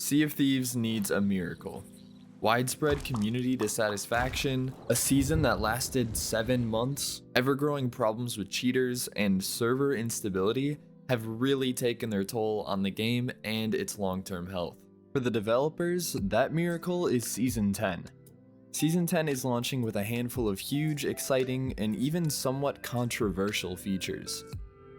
Sea of Thieves needs a miracle. Widespread community dissatisfaction, a season that lasted 7 months, ever-growing problems with cheaters, and server instability have really taken their toll on the game and its long-term health. For the developers, that miracle is Season 10. Season 10 is launching with a handful of huge, exciting, and even somewhat controversial features.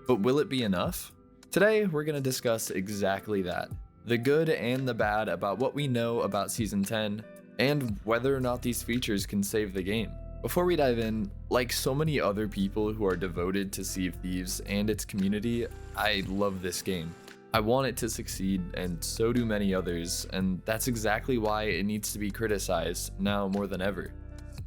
But will it be enough? Today, we're going to discuss exactly that. The good and the bad about what we know about Season 10, and whether or not these features can save the game. Before we dive in, like so many other people who are devoted to Sea of Thieves and its community, I love this game. I want it to succeed, and so do many others, and that's exactly why it needs to be criticized now more than ever.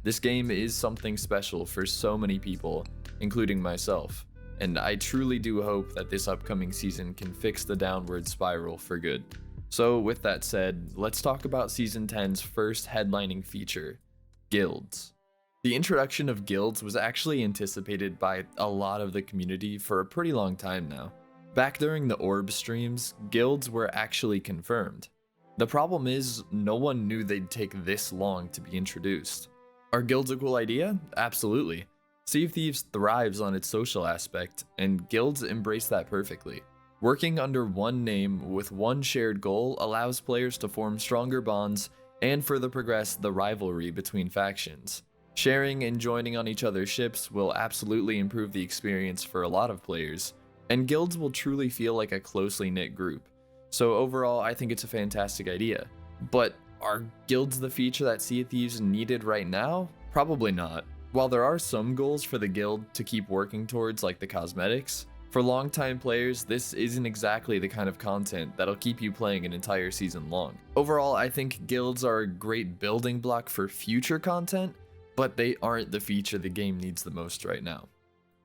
This game is something special for so many people, including myself, and I truly do hope that this upcoming season can fix the downward spiral for good. So with that said, let's talk about Season 10's first headlining feature, guilds. The introduction of guilds was actually anticipated by a lot of the community for a pretty long time now. Back during the Orb streams, guilds were actually confirmed. The problem is, no one knew they'd take this long to be introduced. Are guilds a cool idea? Absolutely. Sea of Thieves thrives on its social aspect, and guilds embrace that perfectly. Working under one name with one shared goal allows players to form stronger bonds and further progress the rivalry between factions. Sharing and joining on each other's ships will absolutely improve the experience for a lot of players, and guilds will truly feel like a closely knit group. So overall, I think it's a fantastic idea. But are guilds the feature that Sea of Thieves needed right now? Probably not. While there are some goals for the guild to keep working towards, like the cosmetics, for longtime players, this isn't exactly the kind of content that'll keep you playing an entire season long. Overall, I think guilds are a great building block for future content, but they aren't the feature the game needs the most right now.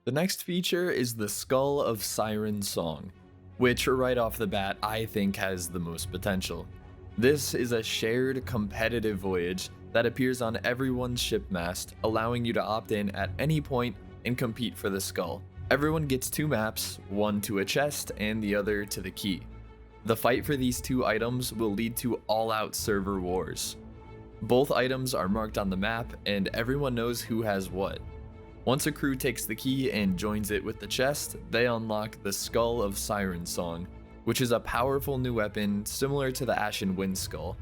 The next feature is the Skull of Siren Song, which right off the bat I think has the most potential. This is a shared competitive voyage that appears on everyone's ship mast, allowing you to opt in at any point and compete for the skull. Everyone gets 2 maps, one to a chest and the other to the key. The fight for these 2 items will lead to all-out server wars. Both items are marked on the map and everyone knows who has what. Once a crew takes the key and joins it with the chest, they unlock the Skull of Siren Song, which is a powerful new weapon similar to the Ashen Wind Skull.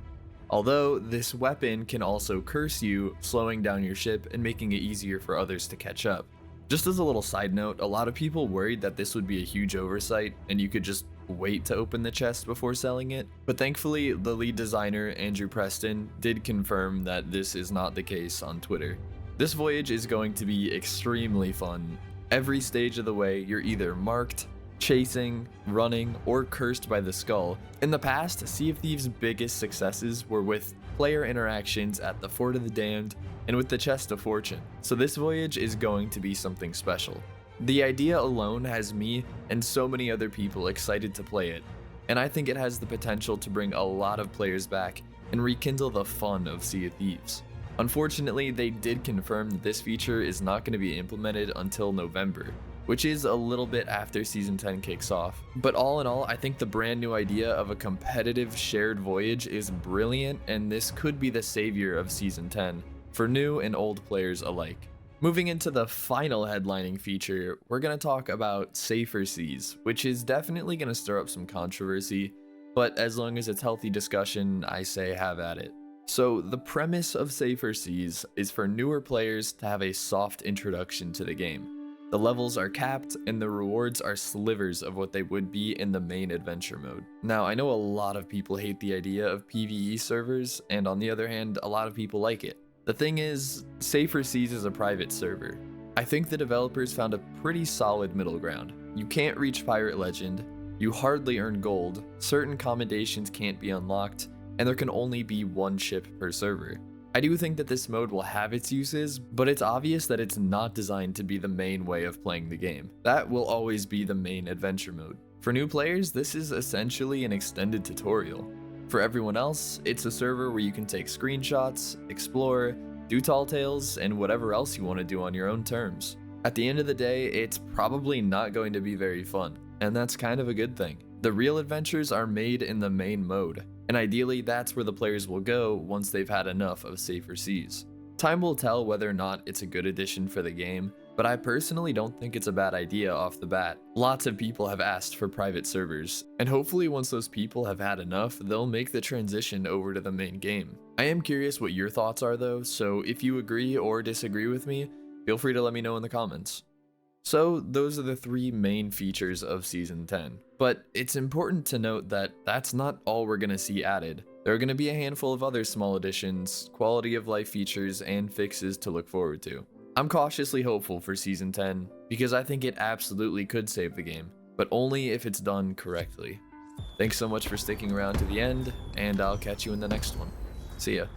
Although, this weapon can also curse you, slowing down your ship and making it easier for others to catch up. Just as a little side note, a lot of people worried that this would be a huge oversight and you could just wait to open the chest before selling it, but thankfully the lead designer, Andrew Preston, did confirm that this is not the case on Twitter. This voyage is going to be extremely fun. Every stage of the way, you're either marked, chasing, running, or cursed by the skull. In the past, Sea of Thieves' biggest successes were with player interactions at the Fort of the Damned and with the Chest of Fortune, so this voyage is going to be something special. The idea alone has me and so many other people excited to play it, and I think it has the potential to bring a lot of players back and rekindle the fun of Sea of Thieves. Unfortunately, they did confirm that this feature is not going to be implemented until November, which is a little bit after Season 10 kicks off. But all in all, I think the brand new idea of a competitive shared voyage is brilliant, and this could be the savior of Season 10 for new and old players alike. Moving into the final headlining feature, we're going to talk about Safer Seas, which is definitely going to stir up some controversy, but as long as it's healthy discussion, I say have at it. So the premise of Safer Seas is for newer players to have a soft introduction to the game. The levels are capped, and the rewards are slivers of what they would be in the main adventure mode. Now, I know a lot of people hate the idea of PvE servers, and on the other hand, a lot of people like it. The thing is, Safer Seas is a private server. I think the developers found a pretty solid middle ground. You can't reach Pirate Legend, you hardly earn gold, certain commendations can't be unlocked, and there can only be 1 ship per server. I do think that this mode will have its uses, but it's obvious that it's not designed to be the main way of playing the game. That will always be the main adventure mode. For new players, this is essentially an extended tutorial. For everyone else, it's a server where you can take screenshots, explore, do tall tales, and whatever else you want to do on your own terms. At the end of the day, it's probably not going to be very fun, and that's kind of a good thing. The real adventures are made in the main mode. and ideally that's where the players will go once they've had enough of safer seas. Time will tell whether or not it's a good addition for the game, but I personally don't think it's a bad idea off the bat. Lots of people have asked for private servers, and hopefully once those people have had enough, they'll make the transition over to the main game. I am curious what your thoughts are though, so if you agree or disagree with me, feel free to let me know in the comments. So those are the 3 main features of Season 10, but it's important to note that that's not all we're going to see added. There are going to be a handful of other small additions, quality of life features, and fixes to look forward to. I'm cautiously hopeful for Season 10 because I think it absolutely could save the game, but only if it's done correctly. Thanks so much for sticking around to the end, and I'll catch you in the next one. See ya.